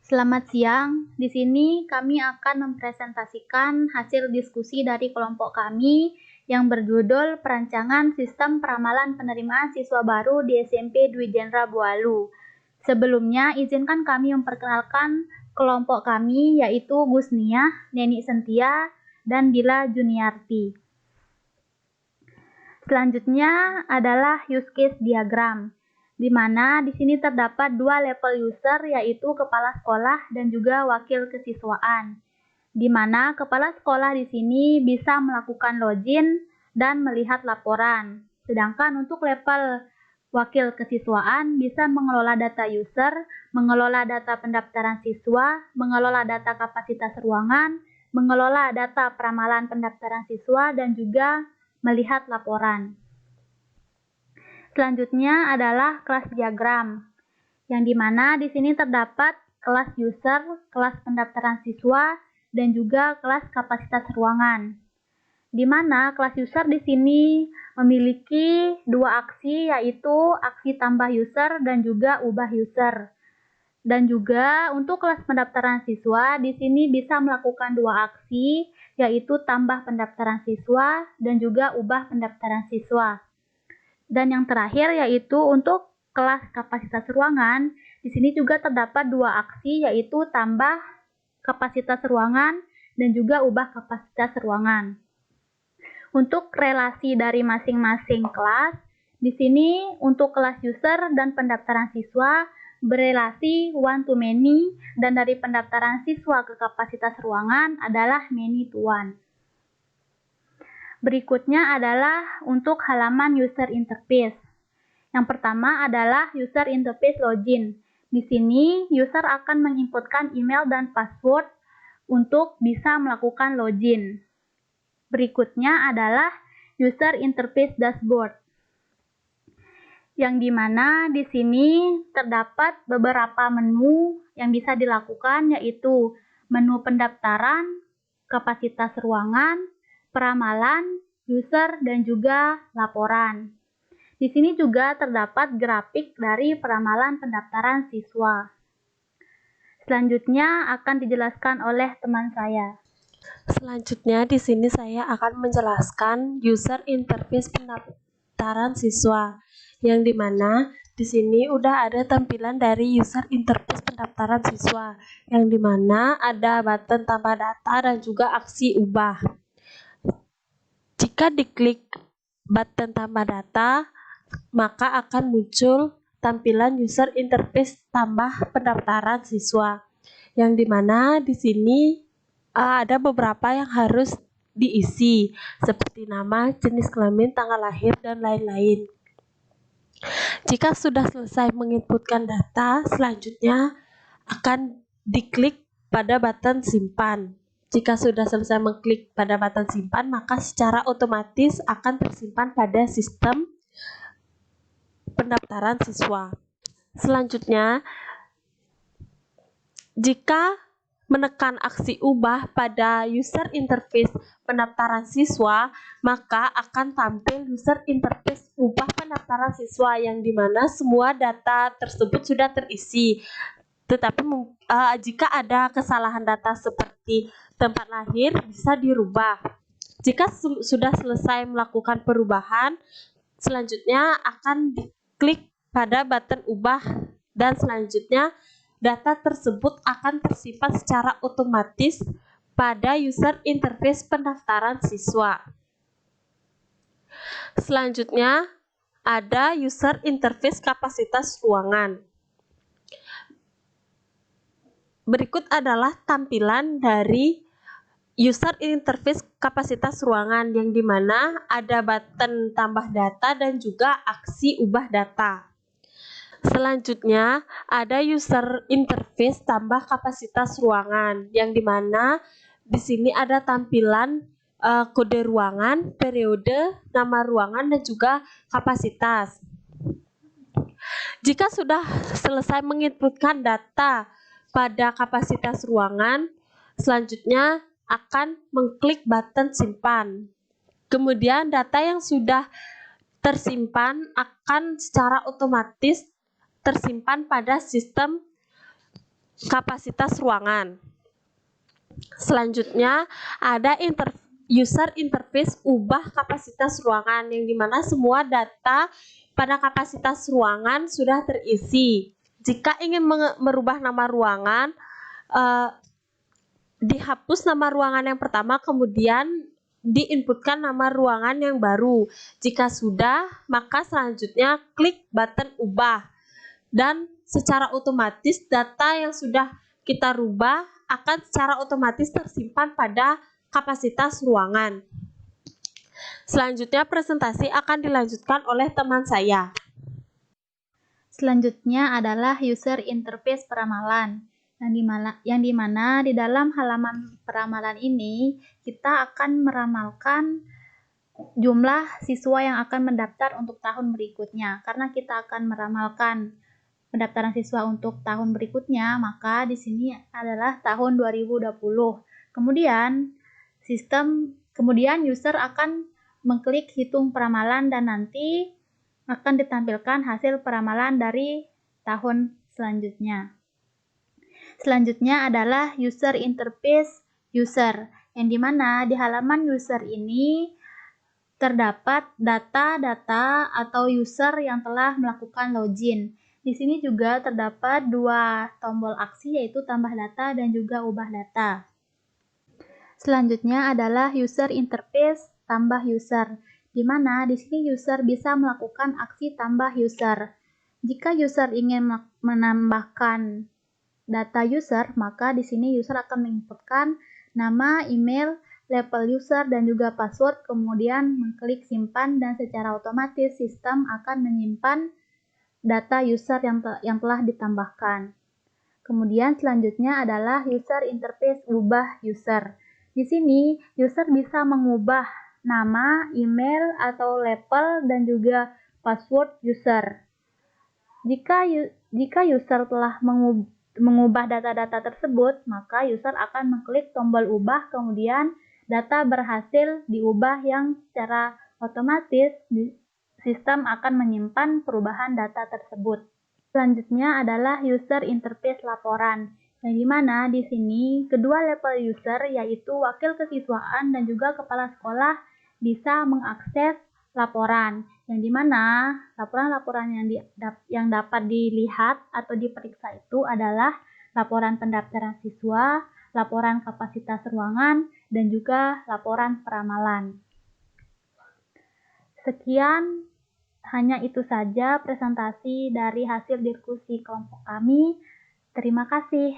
Selamat siang. Di sini kami akan mempresentasikan hasil diskusi dari kelompok kami yang berjudul Perancangan Sistem Peramalan Penerimaan Siswa Baru di SMP Dwi Jendra Bualu. Sebelumnya, izinkan kami memperkenalkan kelompok kami, yaitu Gusnia, Neni Sentia, dan Dila Juniarti. Selanjutnya adalah use case diagram, di mana di sini terdapat dua level user, yaitu kepala sekolah dan juga wakil kesiswaan, di mana kepala sekolah di sini bisa melakukan login dan melihat laporan, sedangkan untuk level wakil kesiswaan bisa mengelola data user, mengelola data pendaftaran siswa, mengelola data kapasitas ruangan, mengelola data peramalan pendaftaran siswa, dan juga melihat laporan. Selanjutnya adalah kelas diagram, yang dimana di sini terdapat kelas user, kelas pendaftaran siswa, dan juga kelas kapasitas ruangan. Di mana kelas user di sini memiliki dua aksi, yaitu aksi tambah user dan juga ubah user. Dan juga untuk kelas pendaftaran siswa di sini bisa melakukan dua aksi, yaitu tambah pendaftaran siswa dan juga ubah pendaftaran siswa. Dan yang terakhir yaitu untuk kelas kapasitas ruangan, di sini juga terdapat dua aksi, yaitu tambah kapasitas ruangan dan juga ubah kapasitas ruangan. Untuk relasi dari masing-masing kelas, di sini untuk kelas user dan pendaftaran siswa berelasi one to many, dan dari pendaftaran siswa ke kapasitas ruangan adalah many to one. Berikutnya adalah untuk halaman user interface. Yang pertama adalah user interface login. Di sini user akan menginputkan email dan password untuk bisa melakukan login. Berikutnya adalah user interface dashboard, yang dimana di sini terdapat beberapa menu yang bisa dilakukan, yaitu menu pendaftaran, kapasitas ruangan, peramalan, user, dan juga laporan. Di sini juga terdapat grafik dari peramalan pendaftaran siswa. Selanjutnya akan dijelaskan oleh teman saya. Selanjutnya di sini saya akan menjelaskan user interface pendaftaran siswa, yang dimana di sini udah ada tampilan dari user interface pendaftaran siswa, yang dimana ada button tambah data dan juga aksi ubah. Jika diklik button tambah data, maka akan muncul tampilan user interface tambah pendaftaran siswa, yang dimana di sini ada beberapa yang harus diisi, seperti nama, jenis kelamin, tanggal lahir, dan lain-lain. Jika sudah selesai menginputkan data, selanjutnya akan diklik pada button simpan. Jika sudah selesai mengklik pada button simpan, maka secara otomatis akan tersimpan pada sistem pendaftaran siswa. Selanjutnya, jika menekan aksi ubah pada user interface pendaftaran siswa, maka akan tampil user interface ubah pendaftaran siswa, yang dimana semua data tersebut sudah terisi. Tetapi jika ada kesalahan data seperti tempat lahir, bisa dirubah. Jika sudah selesai melakukan perubahan, selanjutnya akan diklik pada button ubah, dan selanjutnya data tersebut akan tersimpan secara otomatis pada user interface pendaftaran siswa. Selanjutnya ada user interface kapasitas ruangan. Berikut adalah tampilan dari user interface kapasitas ruangan, yang dimana ada button tambah data dan juga aksi ubah data. Selanjutnya ada user interface tambah kapasitas ruangan, yang dimana di sini ada tampilan kode ruangan, periode, nama ruangan, dan juga kapasitas. Jika sudah selesai menginputkan data pada kapasitas ruangan, selanjutnya akan mengklik button simpan. Kemudian data yang sudah tersimpan akan secara otomatis tersimpan pada sistem kapasitas ruangan. Selanjutnya ada user interface ubah kapasitas ruangan, yang dimana semua data pada kapasitas ruangan sudah terisi. Jika ingin merubah nama ruangan, dihapus nama ruangan yang pertama, kemudian diinputkan nama ruangan yang baru. Jika sudah, maka selanjutnya klik button ubah, dan secara otomatis data yang sudah kita rubah akan secara otomatis tersimpan pada kapasitas ruangan. Selanjutnya presentasi akan dilanjutkan oleh teman saya. Selanjutnya adalah user interface peramalan, yang dimana di dalam halaman peramalan ini kita akan meramalkan jumlah siswa yang akan mendaftar untuk tahun berikutnya. Karena kita akan meramalkan pendaftaran siswa untuk tahun berikutnya, maka di sini adalah tahun 2020. Kemudian user akan mengklik hitung peramalan dan nanti akan ditampilkan hasil peramalan dari tahun selanjutnya. Selanjutnya adalah user interface user, yang dimana di halaman user ini terdapat data-data atau user yang telah melakukan login. Di sini juga terdapat dua tombol aksi, yaitu tambah data dan juga ubah data. Selanjutnya adalah user interface tambah user, di mana di sini user bisa melakukan aksi tambah user. Jika user ingin menambahkan data user, maka di sini user akan menginputkan nama, email, label user, dan juga password, kemudian mengklik simpan, dan secara otomatis sistem akan menyimpan data user yang telah ditambahkan. Kemudian selanjutnya adalah user interface ubah user. Di sini user bisa mengubah nama, email, atau label, dan juga password user. Jika user telah mengubah data-data tersebut, maka user akan mengklik tombol ubah, kemudian data berhasil diubah yang secara otomatis sistem akan menyimpan perubahan data tersebut. Selanjutnya adalah user interface laporan, yang dimana di sini kedua level user, yaitu wakil kesiswaan dan juga kepala sekolah, bisa mengakses laporan, yang dimana laporan-laporan yang dapat dilihat atau diperiksa itu adalah laporan pendaftaran siswa, laporan kapasitas ruangan, dan juga laporan peramalan. Sekian, hanya itu saja presentasi dari hasil diskusi kelompok kami. Terima kasih.